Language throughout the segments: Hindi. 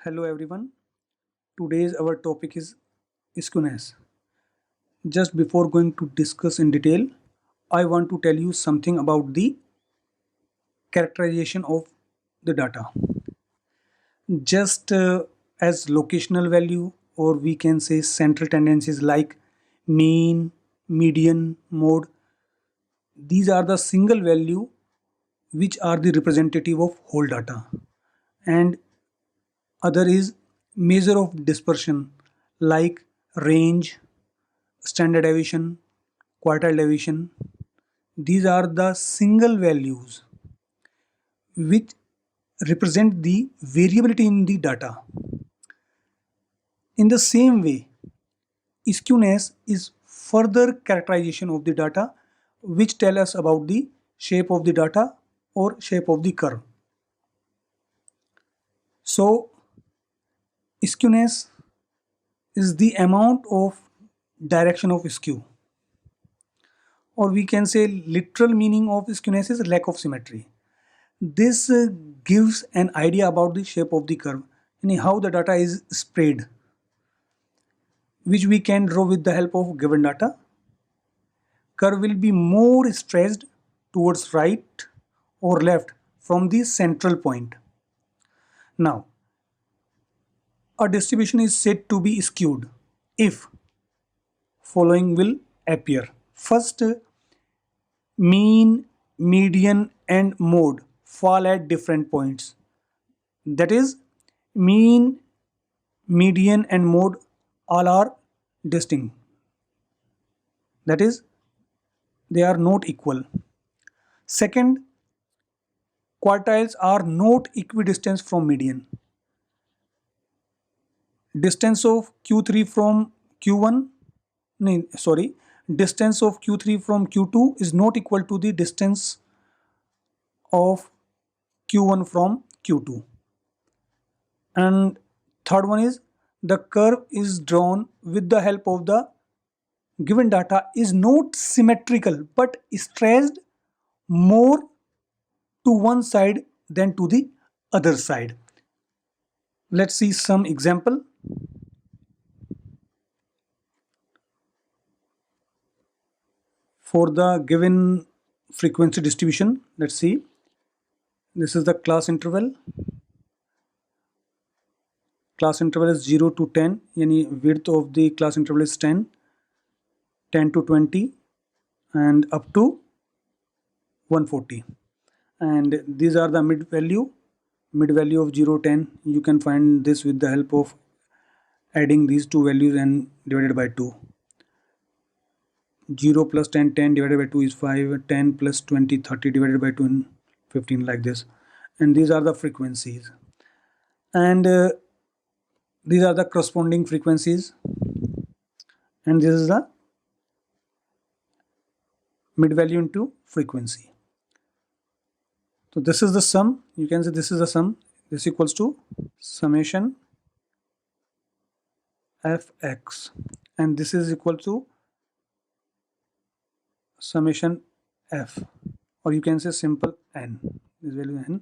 Hello everyone. Today's our topic is skewness. Just before going to discuss in detail, I want to tell you something about the characterization of the data. Just as locational value, or we can say central tendencies like mean, median, mode, these are the single value which are the representative of whole data. And other is measure of dispersion like range, standard deviation, quartile deviation. These are the single values which represent the variability in the data. In the same way, skewness is further characterization of the data which tell us about the shape of the data or shape of the curve. So skewness is the amount of direction of skew, or we can say literal meaning of skewness is lack of symmetry. This gives an idea about the shape of the curve and how the data is spread, which we can draw with the help of given data. Curve will be more stressed towards right or left from the central point. Now, a distribution is said to be skewed if following will appear. First, mean, median and mode fall at different points. That is, mean, median and mode all are distinct. That is, they are not equal. Second, quartiles are not equidistant from median. Distance of Q3 from Q1, no, sorry, distance of Q3 from Q2 is not equal to the distance of Q1 from Q2. And third one is the curve is drawn with the help of the given data is not symmetrical but stressed more to one side than to the other side. Let's see some example. For the given frequency distribution, let's see. This is the class interval. Class interval is 0 to 10, yani width of the class interval is 10, 10 to 20 and up to 140. And these are the mid value of 0, 10. You can find this with the help of adding these two values and divided by 2. 0 plus 10, 10 divided by 2 is 5, 10 plus 20, 30 divided by 2 and 15, like this. And these are the frequencies. And these are the corresponding frequencies. And this is the mid value into frequency. So this is the sum. You can say this is the sum. This equals to summation fx. And this is equal to summation f, or you can say simple n, this value n.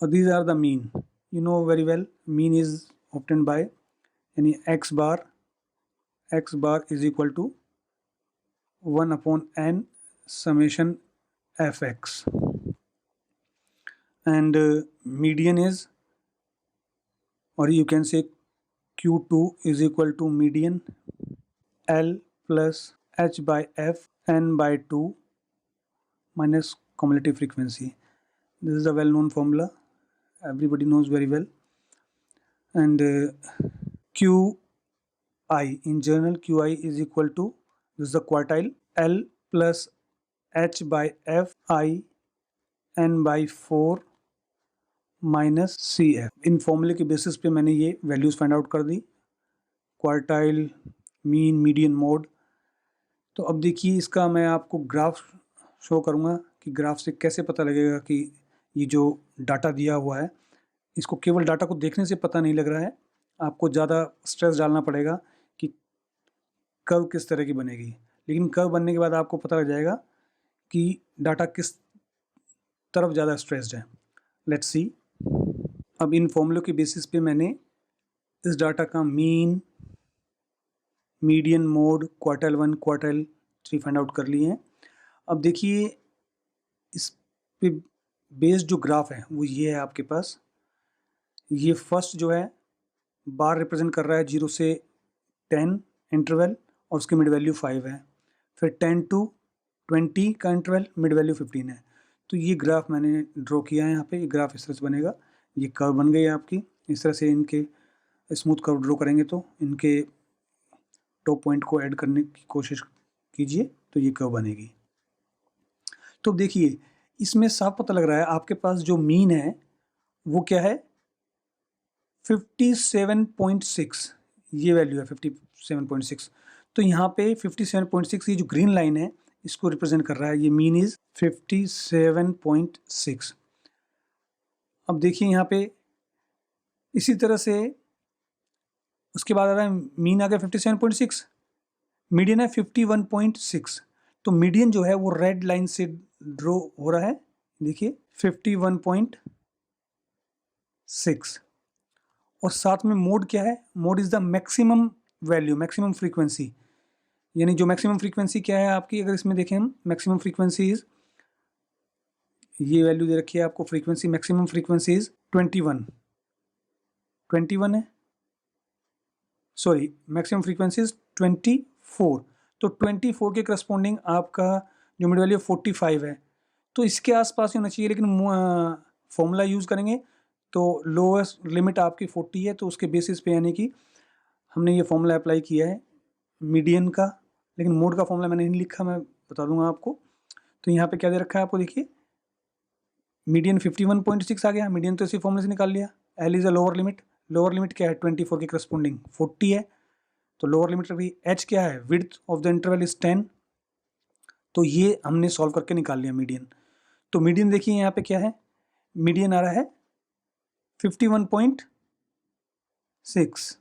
Or these are the mean. You know very well, mean is obtained by any x bar is equal to 1 upon n summation fx. And median is, or you can say q2 is equal to median l plus h by f n by 2 minus cumulative frequency. This is a well-known formula, everybody knows very well. And qi, in general qi is equal to, this is the quartile, l plus h by f I n by 4 minus C F. इन फॉर्मूले के बेसिस पे मैंने ये वैल्यूज़ फाइंड आउट कर दी, क्वार्टाइल, मीन, मीडियन, मोड. तो अब देखिए इसका मैं आपको ग्राफ शो करूँगा कि ग्राफ से कैसे पता लगेगा कि ये जो डाटा दिया हुआ है, इसको केवल डाटा को देखने से पता नहीं लग रहा है, आपको ज़्यादा स्ट्रेस डालना पड़ेगा कि कर्व किस तरह की बनेगी. लेकिन कर्व बनने के बाद आपको पता लग जाएगा कि डाटा किस तरफ ज़्यादा स्ट्रेस्ड है. Let's see. अब इन फॉर्मूलों के बेसिस पे मैंने इस डाटा का mean, median, mode, quartile 1, quartile 3 find out कर लिए हैं। अब देखिए इस पे बेस्ड जो ग्राफ है वो ये है आपके पास। ये फर्स्ट जो है बार रिप्रेजेंट कर रहा है 0 से 10 इंटरवल और उसकी मिड वैल्यू 5 है। फिर 10 टू 20 का इंटरवल, मिड वैल्यू 15 है। तो ये ग्राफ मैंने ड्रॉ किया है यहाँ पे। ये ग्राफ इस तरह से बनेगा। ये कर्व बन गई है आपकी। इस तरह से इनके स्मूथ कर्व ड्रॉ करेंगे तो इनके टॉप पॉइंट को ऐड करने की कोशिश कीजिए तो ये कर्व बनेगी। तो देखिए इसमें साफ पता लग रहा है आपके पास जो मीन है वो क्या है, 57.6। ये वैल्यू है 57.6। तो यहाँ पे 57.6 ये जो ग्रीन लाइन है इसको रिप्रेजेंट कर रहा है। ये मीन इज 57.6। अब देखिए यहाँ पे इसी तरह से उसके बाद आ रहा है मीन आ गया 57.6, मीडियन है 51.6। तो मीडियन जो है वो रेड लाइन से ड्रॉ हो रहा है, देखिए 51.6। और साथ में मोड क्या है, mode is the maximum value, maximum frequency. यानी जो मैक्सिमम फ्रीक्वेंसी क्या है आपकी, अगर इसमें देखें हम, मैक्सिमम फ्रीक्वेंसी इज, ये वैल्यू दे रखी है आपको, फ्रीक्वेंसी, मैक्सिमम फ्रीक्वेंसी इज 21 है, सॉरी मैक्सिमम फ्रीक्वेंसी इज 24। तो 24 के करस्पॉन्डिंग आपका जो मिड वैल्यू 45 है। तो इसके आसपास ही होना चाहिए, लेकिन फॉर्मूला यूज़ करेंगे तो लोएस्ट लिमिट आपकी 40 है। तो उसके बेसिस पे यानी कि हमने ये फॉर्मूला अप्लाई किया है मीडियन का, लेकिन मोड का फॉर्मूला मैंने नहीं लिखा, मैं बता दूंगा आपको। तो यहाँ पे क्या दे रखा है आपको, देखिए मीडियन 51.6 आ गया। मीडियन तो इसी फॉर्मूले से निकाल लिया। L is a lower limit, lower limit क्या है 24 के करस्पॉन्डिंग 40 है। तो लोअर लिमिट रखी। एच क्या है, width of the interval is 10। तो ये हमने सॉल्व करके निकाल लिया मीडियन। तो मीडियन देखिए यहाँ पे क्या है, मीडियन आ रहा है 51.6।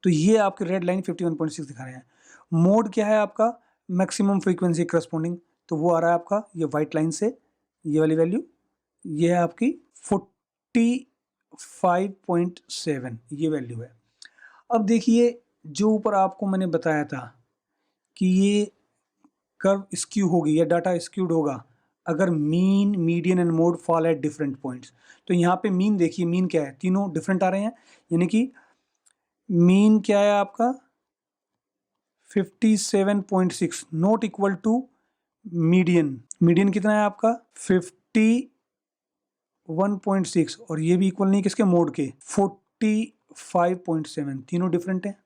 तो ये आपकी रेड लाइन 51.6 दिखा रहे हैं। मोड क्या है आपका, मैक्सिमम फ्रीक्वेंसी करस्पॉन्डिंग, तो वो आ रहा है आपका ये वाइट लाइन से, ये वाली वैल्यू, ये है आपकी 45.7, ये वैल्यू है। अब देखिए जो ऊपर आपको मैंने बताया था कि ये कर्व स्क्यू होगी या डाटा स्क्यूड होगा अगर mean, median and mode fall at different points. तो यहाँ पे मीन देखिए, मीन क्या है, तीनों डिफरेंट आ रहे हैं। यानी कि मीन क्या है आपका 57.6 not equal to median. Median कितना है आपका 51.6 और ये भी इक्वल नहीं किसके, मोड के 45.7। तीनों डिफरेंट है।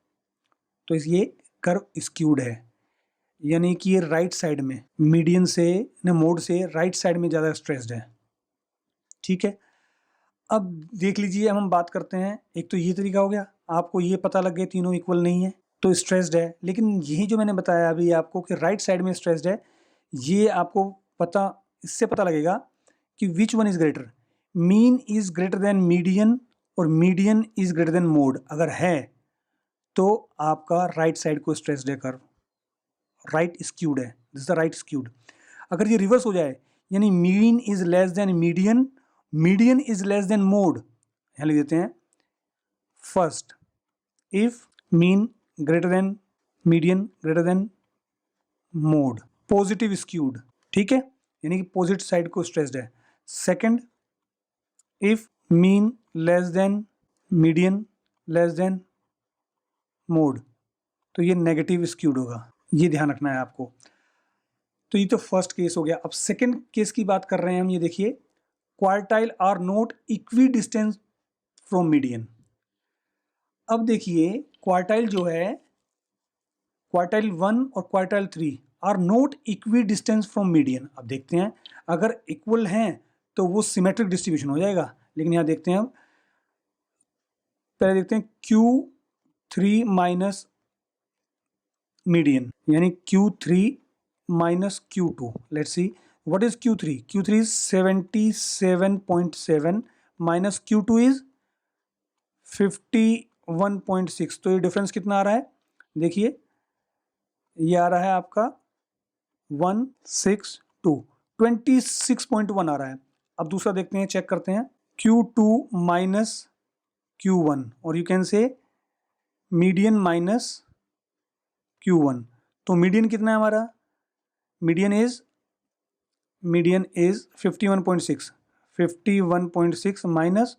तो ये कर्व स्क्यूड है, यानी कि ये राइट साइड में, मीडियन से न मोड से राइट साइड में ज़्यादा स्ट्रेस्ड है। ठीक है, अब देख लीजिए, हम बात करते हैं, एक तो ये तरीका हो गया, आपको ये पता लग गया तीनों इक्वल नहीं है तो स्ट्रेस्ड है। लेकिन यही जो मैंने बताया अभी आपको कि राइट साइड में स्ट्रेस्ड है, ये आपको पता, इससे पता लगेगा कि which one is greater, mean is greater than median और median is greater than mode. अगर है तो आपका राइट साइड को स्ट्रेस्ड है कर्व, राइट स्क्यूड है, this is the right skewed. अगर ये रिवर्स हो जाए, यानी mean is less than median, median is less than mode, यहां लिख देते हैं first, if mean greater than median greater than mode, positive skewed. ठीक है, यानी कि पॉजिटिव साइड को स्ट्रेस्ड है। Second, if mean less than median less than mode, तो ये नेगेटिव स्क्यूड होगा, ये ध्यान रखना है आपको। तो ये तो फर्स्ट केस हो गया। अब सेकंड केस की बात कर रहे हैं हम, ये देखिए, quartile are not equidistance from median. अब देखिए क्वार्टाइल जो है, क्वार्टाइल 1 और quartile 3 are not equidistance from median. अब देखते हैं, अगर इक्वल हैं तो वो सिमेट्रिक डिस्ट्रीब्यूशन हो जाएगा। लेकिन यहाँ देखते हैं हम, पहले देखते हैं Q3 माइनस मीडियन, यानी Q3 minus Q2. Let's see what is Q3. Q3 is 77.7 minus Q2 is 51.6। तो ये डिफरेंस कितना आ रहा है, देखिए ये आ रहा है आपका 26.1 आ रहा है। अब दूसरा देखते हैं, चेक करते हैं, Q2 माइनस Q1 और you can say median minus Q1। तो मीडियन कितना है हमारा? Median is 51.6 minus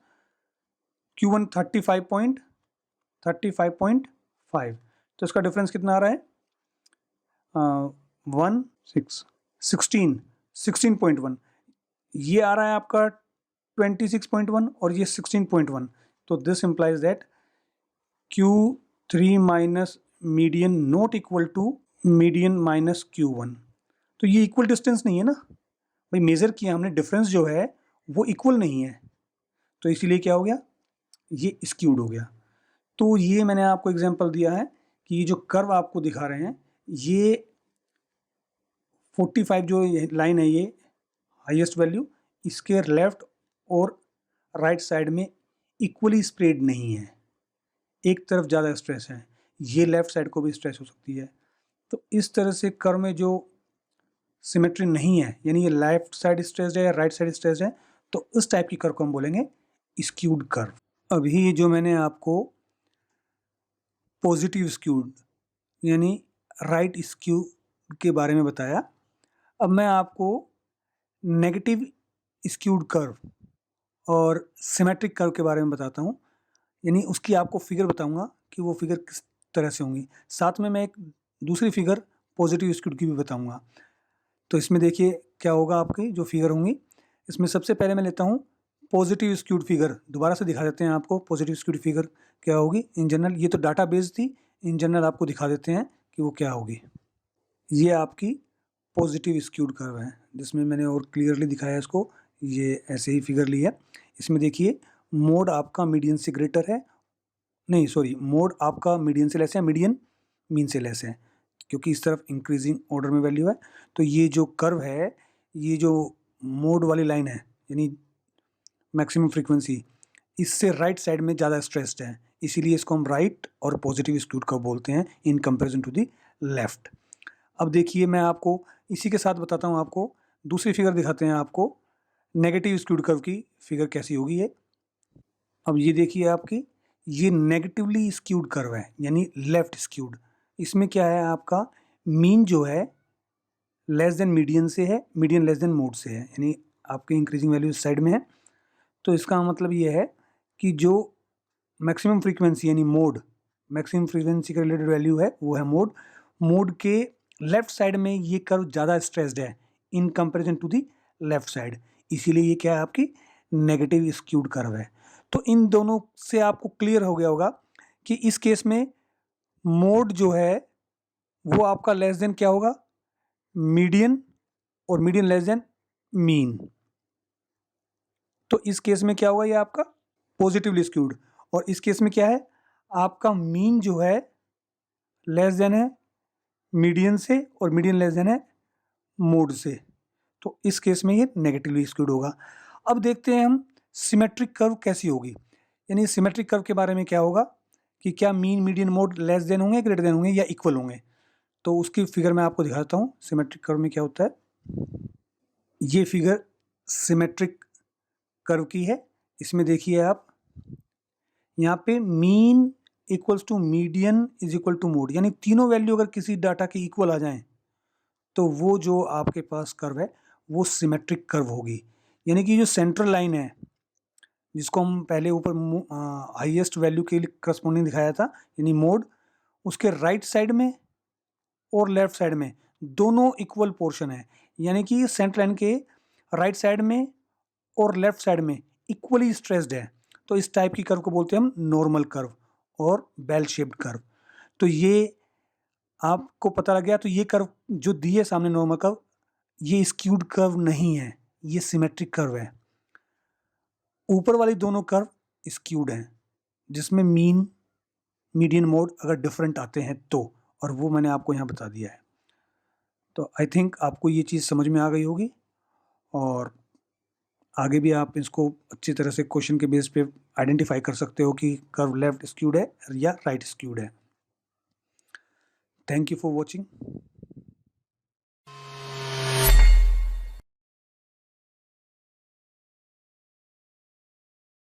Q1 35.5। तो इसका डिफरेंस कितना आ रहा है? 16.1। ये आ रहा है आपका 26.1 और ये 16.1। तो this implies that Q3 minus median not equal to median minus Q1। तो ये इक्वल डिस्टेंस नहीं है ना भाई, मेजर किया हमने, डिफरेंस जो है वो इक्वल नहीं है, तो इसीलिए क्या हो गया, ये स्क्यूड हो गया। तो ये मैंने आपको एग्जांपल दिया है कि ये जो कर्व आपको दिखा रहे हैं, ये 45 जो लाइन है, ये हाईएस्ट वैल्यू, इसके लेफ्ट और राइट साइड में इक्वली स्प्रेड नहीं है, एक तरफ ज़्यादा स्ट्रेस है, ये लेफ्ट साइड को भी स्ट्रेस हो सकती है। तो इस तरह से कर्व में जो सिमेट्री नहीं है, यानी ये लेफ्ट साइड स्ट्रेस्ड है या राइट साइड स्ट्रेस्ड है, तो इस टाइप की कर्व को हम बोलेंगे स्क्यूड कर्व। अभी जो मैंने आपको पॉजिटिव स्क्यूड यानी राइट स्क्यू के बारे में बताया, अब मैं आपको नेगेटिव स्क्यूड कर्व और सिमेट्रिक कर्व के बारे में बताता हूँ, यानी उसकी आपको फिगर बताऊंगा कि वो फिगर किस तरह से होंगी। साथ में मैं एक दूसरी फिगर पॉजिटिव स्क्यूड की भी बताऊंगा। तो इसमें देखिए क्या होगा, आपकी जो फिगर होंगी, इसमें सबसे पहले मैं लेता हूँ पॉजिटिव स्क्यूड फिगर। दोबारा से दिखा देते हैं आपको पॉजिटिव स्क्यूड फिगर क्या होगी इन जनरल। ये तो डाटा बेस थी, इन जनरल आपको दिखा देते हैं कि वो क्या होगी। ये आपकी पॉजिटिव स्क्यूड कर्व है, जिसमें मैंने और क्लियरली दिखाया इसको, ये ऐसे ही फिगर ली है। इसमें देखिए मोड आपका मीडियन से ग्रेटर है, नहीं सॉरी, मोड आपका मीडियन से लेस है, मीडियन मीन से लेस है, क्योंकि इस तरफ इंक्रीजिंग ऑर्डर में वैल्यू है। तो ये जो कर्व है, ये जो मोड वाली लाइन है यानी मैक्सिमम फ्रीक्वेंसी, इससे राइट साइड में ज़्यादा स्ट्रेस्ड है, इसीलिए इसको हम राइट और पॉजिटिव स्क्यूड कर्व बोलते हैं in comparison to the left. अब देखिए मैं आपको इसी के साथ बताता हूँ, आपको दूसरी फिगर दिखाते हैं आपको नेगेटिव स्क्यूड कर्व की फिगर कैसी होगी ये। अब ये देखिए आपकी, ये नेगेटिवली स्क्यूड कर्व है यानी लेफ्ट स्क्यूड। इसमें क्या है, आपका मीन जो है लेस देन मीडियन से है, मीडियन लेस देन मोड से है, यानी आपकी इंक्रीजिंग वैल्यू इस साइड में है। तो इसका मतलब ये है कि जो मैक्सिमम फ्रीक्वेंसी यानी मोड, मैक्सिमम फ्रीक्वेंसी का रिलेटेड वैल्यू है वो है मोड, मोड के लेफ्ट साइड में ये कर्व ज़्यादा स्ट्रेस्ड है in comparison to the left side, इसीलिए ये क्या है, आपकी नेगेटिव स्क्यूड कर्व है। तो इन दोनों से आपको क्लियर हो गया होगा कि इस केस में मोड जो है वो आपका लेस देन क्या होगा, मीडियन, और मीडियन लेस देन मीन। तो इस केस में क्या होगा, ये आपका पॉजिटिवली स्क्यूड, और इस केस में क्या है, आपका मीन जो है लेस देन है मीडियन से और मीडियन लेस देन है मोड से। तो इस केस में ये नेगेटिवली स्क्यूड होगा। अब देखते हैं हम सिमेट्रिक कर्व कैसी होगी, यानी सिमेट्रिक कर्व के बारे में क्या होगा कि क्या mean median mode less than होंगे, ग्रेटर देन होंगे या इक्वल होंगे। तो उसकी फिगर मैं आपको दिखाता हूँ सिमेट्रिक कर्व में क्या होता है। ये फिगर सिमेट्रिक कर्व की है। इसमें देखिए आप, यहाँ पे mean equals to median is equal to mode, यानी तीनों वैल्यू अगर किसी डाटा के इक्वल आ जाएं तो वो जो आपके पास कर्व है वो सिमेट्रिक कर्व होगी। यानी कि जो सेंट्रल लाइन है जिसको हम पहले ऊपर हाईएस्ट वैल्यू के लिए करस्पॉन्डिंग दिखाया था यानी मोड, उसके राइट साइड में और लेफ्ट साइड में दोनों इक्वल पोर्शन है, यानी कि सेंट्रल लाइन के राइट साइड में और लेफ्ट साइड में इक्वली स्ट्रेस्ड है। तो इस टाइप की कर्व को बोलते हैं हम नॉर्मल कर्व और बेल शेप्ड कर्व। तो ये आपको पता लग गया। तो ये कर्व जो दी है सामने नॉर्मल कर्व, ये स्क्यूड कर्व नहीं है, ये सिमेट्रिक कर्व है। ऊपर वाली दोनों कर्व स्क्यूड हैं, जिसमें मीन मीडियन मोड अगर डिफरेंट आते हैं तो, और वो मैंने आपको यहाँ बता दिया है। तो आई थिंक आपको ये चीज़ समझ में आ गई होगी, और आगे भी आप इसको अच्छी तरह से क्वेश्चन के बेस पे आइडेंटिफाई कर सकते हो कि कर्व लेफ्ट स्क्यूड है या राइट स्क्यूड है। Thank you for watching.